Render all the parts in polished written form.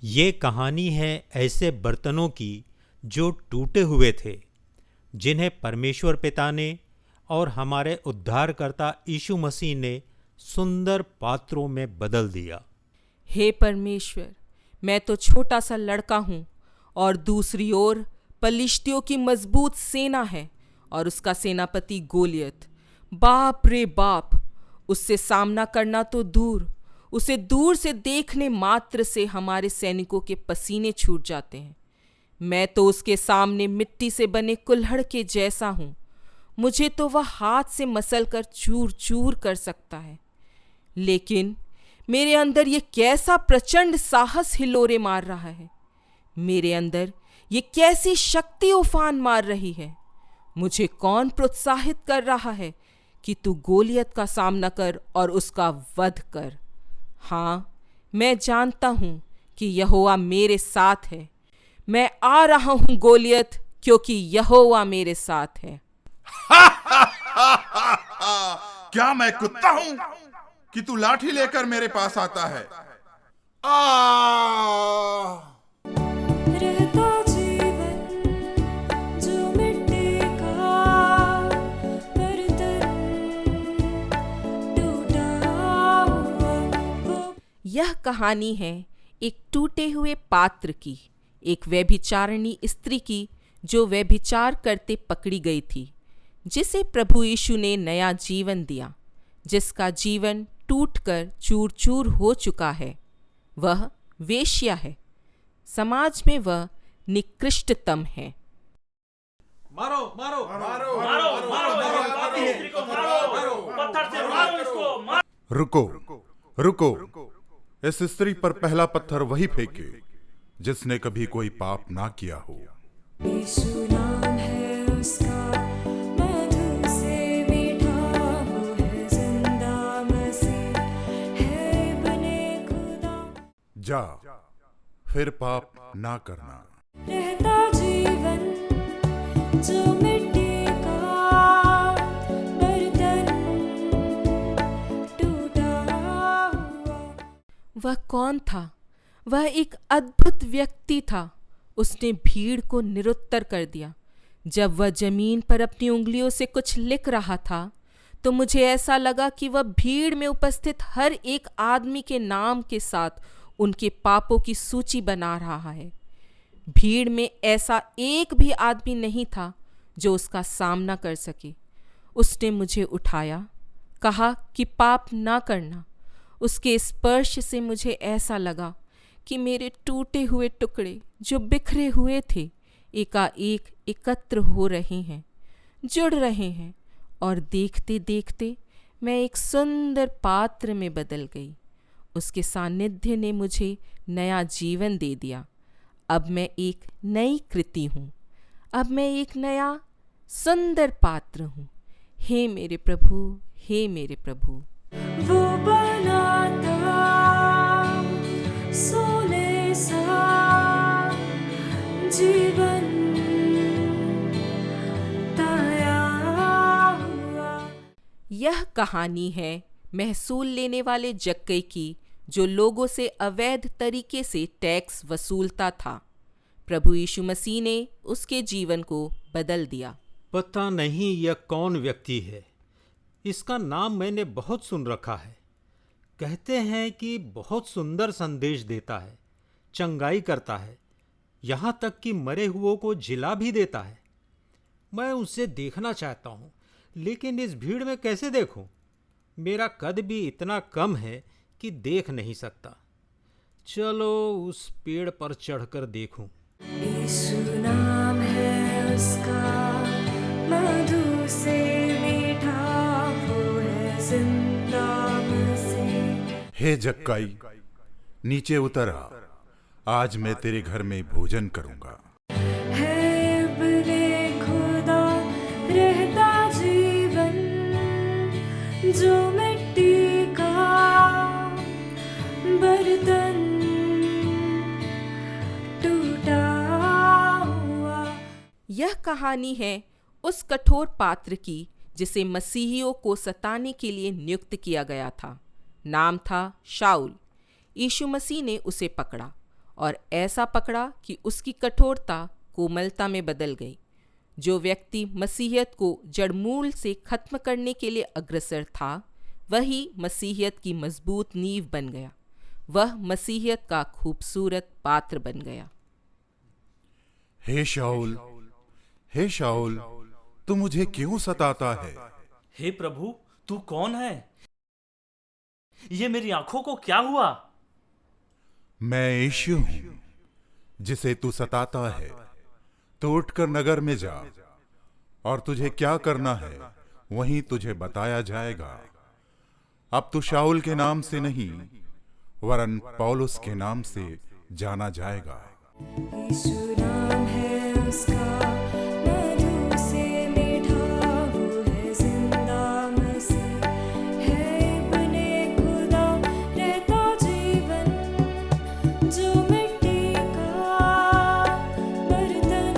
ये कहानी है ऐसे बर्तनों की जो टूटे हुए थे, जिन्हें परमेश्वर पिता ने और हमारे उद्धारकर्ता यीशु मसीह ने सुंदर पात्रों में बदल दिया। हे परमेश्वर, मैं तो छोटा सा लड़का हूँ और दूसरी ओर पलिश्तियों की मजबूत सेना है और उसका सेनापति गोलियत। बाप रे बाप, उससे सामना करना तो दूर, उसे दूर से देखने मात्र से हमारे सैनिकों के पसीने छूट जाते हैं। मैं तो उसके सामने मिट्टी से बने कुल्हड़ के जैसा हूँ। मुझे तो वह हाथ से मसल कर चूर चूर कर सकता है, लेकिन मेरे अंदर ये कैसा प्रचंड साहस हिलोरे मार रहा है। मेरे अंदर ये कैसी शक्ति उफान मार रही है। मुझे कौन प्रोत्साहित कर रहा है कि तू गोलियत का सामना कर और उसका वध कर। हाँ, मैं जानता हूँ कि यहोवा मेरे साथ है। मैं आ रहा हूँ गोलियत, क्योंकि यहोवा मेरे साथ है। क्या मैं कुत्ता हूं कि तू लाठी लेकर मेरे पास आता है? रहता जीवन जो मिट्टी का बर्तन टूटा हुआ वो। यह कहानी है एक टूटे हुए पात्र की, एक व्यभिचारिणी स्त्री की जो व्यभिचार करते पकड़ी गई थी, जिसे प्रभु यीशु ने नया जीवन दिया, जिसका जीवन टूटकर चूर चूर हो चुका है। वह वेश्या है। समाज में वह निकृष्टतम है। मारो मारो मारो मारो मारो पापी स्त्री को मारो, पत्थर से मारो इसको, मारो। रुको, इस स्त्री पर पहला पत्थर वही फेंके जिसने कभी कोई पाप ना किया हो। यीशु नाम है उसका, मधु से मीठा वो है जिंदा मसीह है बने खुदा। जा, फिर पाप ना करना। रहता जीवन जो मिट्टी का बर्तन टूटा हुआ। वह कौन था? वह एक अद्भुत व्यक्ति था। उसने भीड़ को निरुत्तर कर दिया। जब वह जमीन पर अपनी उंगलियों से कुछ लिख रहा था, तो मुझे ऐसा लगा कि वह भीड़ में उपस्थित हर एक आदमी के नाम के साथ उनके पापों की सूची बना रहा है। भीड़ में ऐसा एक भी आदमी नहीं था जो उसका सामना कर सके। उसने मुझे उठाया, कहा कि पाप ना करना। उसके स्पर्श से मुझे ऐसा लगा कि मेरे टूटे हुए टुकड़े जो बिखरे हुए थे एकाएक एकत्र हो रहे हैं, जुड़ रहे हैं, और देखते देखते मैं एक सुंदर पात्र में बदल गई। उसके सानिध्य ने मुझे नया जीवन दे दिया। अब मैं एक नई कृति हूँ। अब मैं एक नया सुंदर पात्र हूँ। हे मेरे प्रभु, हे मेरे प्रभु। वो बनाता सोने सा जीवन ताया हुआ। यह कहानी है महसूल लेने वाले जक्कई की, जो लोगों से अवैध तरीके से टैक्स वसूलता था। प्रभु यीशु मसीह ने उसके जीवन को बदल दिया। पता नहीं यह कौन व्यक्ति है। इसका नाम मैंने बहुत सुन रखा है। कहते हैं कि बहुत सुंदर संदेश देता है, चंगाई करता है, यहाँ तक कि मरे हुओं को जिला भी देता है। मैं उसे देखना चाहता हूँ, लेकिन इस भीड़ में कैसे देखूं? मेरा कद भी इतना कम है कि देख नहीं सकता। चलो उस पेड़ पर चढ़कर देखूं। यीशु नाम है उसका, मधु से मीठा वो है जिंदा मसीह। हे जक्काई, नीचे उतर आ। आज मैं तेरे घर में भोजन करूंगा। है बने खुदा रहता जीवन जो मिट्टी का बर्तन टूटा हुआ। यह कहानी है उस कठोर पात्र की जिसे मसीहियों को सताने के लिए नियुक्त किया गया था। नाम था शाऊल। यीशु मसीह ने उसे पकड़ा और ऐसा पकड़ा कि उसकी कठोरता कोमलता में बदल गई। जो व्यक्ति मसीहियत को जड़मूल से खत्म करने के लिए अग्रसर था, वही मसीहियत की मजबूत नींव बन गया। वह मसीहियत का खूबसूरत पात्र बन गया। हे शाऊल, तू मुझे क्यों सताता है? हे प्रभु, तू कौन है? ये मेरी आंखों को क्या हुआ? मैं यीशु हूं, जिसे तू सताता है। तो उठकर नगर में जा, और तुझे क्या करना है वहीं तुझे बताया जाएगा। अब तू शाऊल के नाम से नहीं, वरन पौलुस के नाम से जाना जाएगा। यीशु नाम है उसका, मधु से मीठा, वो है जिंदा मसीह, है इब्ने खुदा, रहता जीवन, जो मिट्टी का बर्तन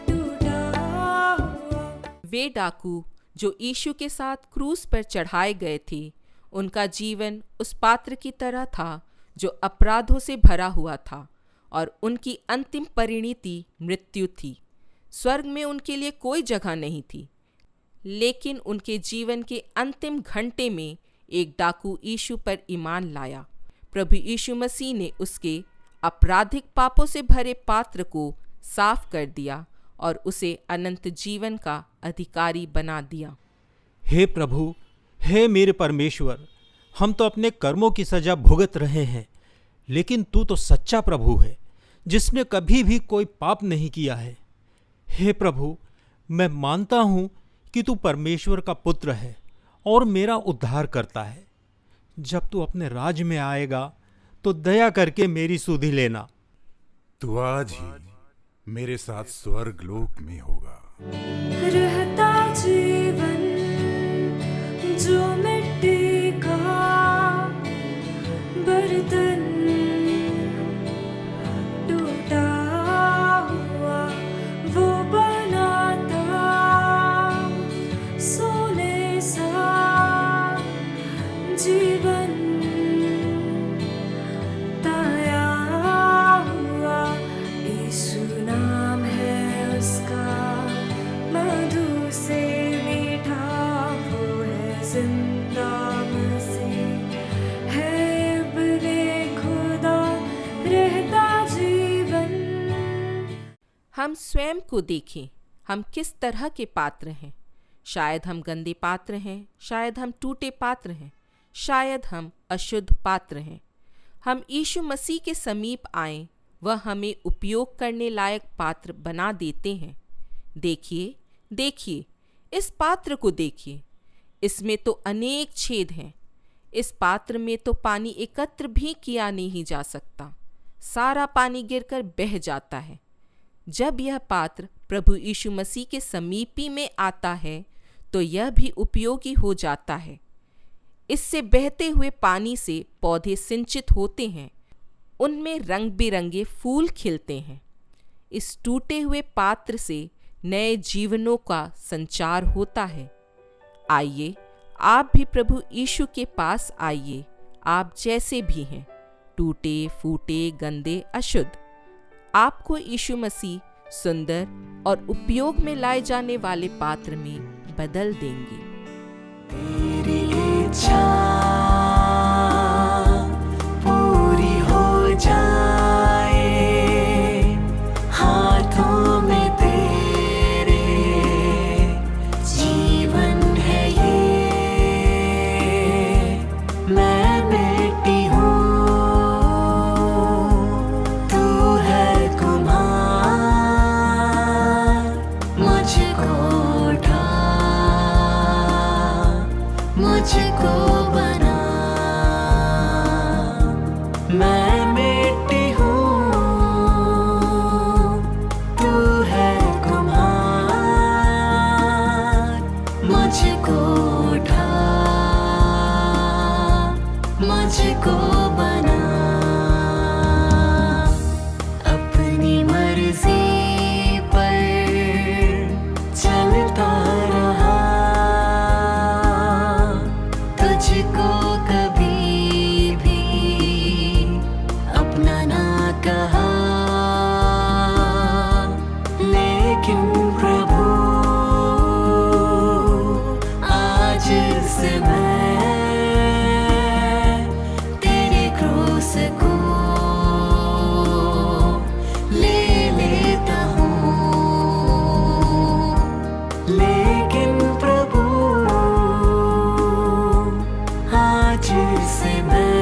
टूटा हुआ। वे डाकू जो यीशु के साथ क्रूस पर चढ़ाए गए थे, उनका जीवन उस पात्र की तरह था जो अपराधों से भरा हुआ था, और उनकी अंतिम परिणति मृत्यु थी। स्वर्ग में उनके लिए कोई जगह नहीं थी। लेकिन उनके जीवन के अंतिम घंटे में एक डाकू यीशु पर ईमान लाया। प्रभु यीशु मसीह ने उसके आपराधिक पापों से भरे पात्र को साफ कर दिया और उसे अनंत जीवन का अधिकारी बना दिया। हे प्रभु, हे मेरे परमेश्वर, हम तो अपने कर्मों की सजा भुगत रहे हैं, लेकिन तू तो सच्चा प्रभु है, जिसने कभी भी कोई पाप नहीं किया है। हे प्रभु, मैं मानता हूँ कि तू परमेश्वर का पुत्र है और मेरा उद्धार करता है। जब तू अपने राज में आएगा तो दया करके मेरी सुधि लेना। तू आज ही मेरे साथ स्वर्ग लोक में होगा। रहता जीवन, जो मिट्टी का बर्तन टूटा हुआ, वो बनाता सोने सा जीवन ताया हुआ। यीशु नाम है उसका, मधु से मीठा, वो है जिंदा मसीह, है इब्ने खुदा, रहता जीवन। हम स्वयं को देखें, हम किस तरह के पात्र हैं। शायद हम गंदे पात्र हैं, शायद हम टूटे पात्र हैं, शायद हम अशुद्ध पात्र हैं। हम यीशु मसीह के समीप आएं, वह हमें उपयोग करने लायक पात्र बना देते हैं। देखिए, देखिए, इस पात्र को देखिए। इसमें तो अनेक छेद हैं। इस पात्र में तो पानी एकत्र भी किया नहीं जा सकता। सारा पानी गिरकर बह जाता है। जब यह पात्र प्रभु यीशु मसीह के समीपी में आता है तो यह भी उपयोगी हो जाता है। इससे बहते हुए पानी से पौधे सिंचित होते हैं, उनमें रंग बिरंगे फूल खिलते हैं। इस टूटे हुए पात्र से नए जीवनों का संचार होता है। आइए, आप भी प्रभु यीशु के पास आइए, आप जैसे भी हैं, टूटे फूटे, गंदे, अशुद्ध। आपको यीशु मसीह सुंदर और उपयोग में लाए जाने वाले पात्र में बदल देंगे। तेरी इच्छा पूरी हो जाए, हाथों में तेरे जीवन है ये। मैं बेटी हूँ, तू है कुम्हार, मुझको उठा, मुझको जिसे मैं